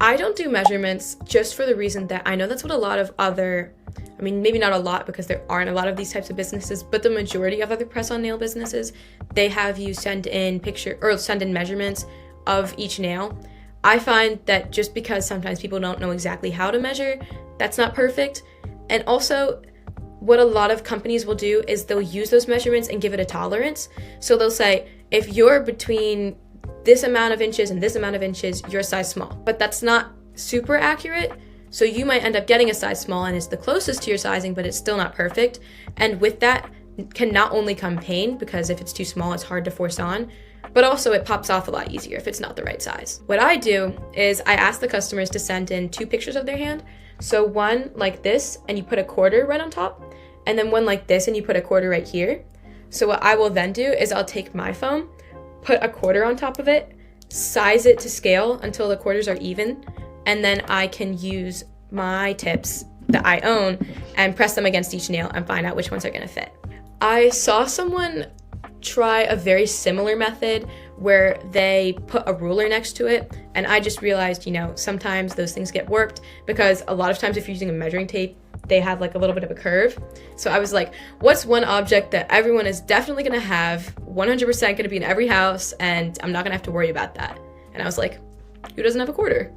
I don't do measurements just for the reason that I know that's what a lot of other, I mean, maybe not a lot because there aren't a lot of these types of businesses, but the majority of other press-on nail businesses, they have you send in measurements of each nail. I find that just because sometimes people don't know exactly how to measure, that's not perfect. And also, what a lot of companies will do is they'll use those measurements and give it a tolerance. So they'll say, if you're between this amount of inches and this amount of inches, you're a size small. But that's not super accurate. So you might end up getting a size small and it's the closest to your sizing, but it's still not perfect. And with that can not only come pain, because if it's too small, it's hard to force on, but also it pops off a lot easier if it's not the right size. What I do is I ask the customers to send in 2 pictures of their hand. So one like this, and you put a quarter right on top, and then one like this, and you put a quarter right here. So what I will then do is I'll take my phone, put a quarter on top of it, size it to scale until the quarters are even, and then I can use my tips that I own and press them against each nail and find out which ones are gonna fit. I saw someone try a very similar method where they put a ruler next to it, and I just realized, sometimes those things get warped because a lot of times if you're using a measuring tape, they have like a little bit of a curve. So I was like, what's one object that everyone is definitely gonna have, 100% gonna be in every house, and I'm not gonna have to worry about that? And I was like, who doesn't have a quarter?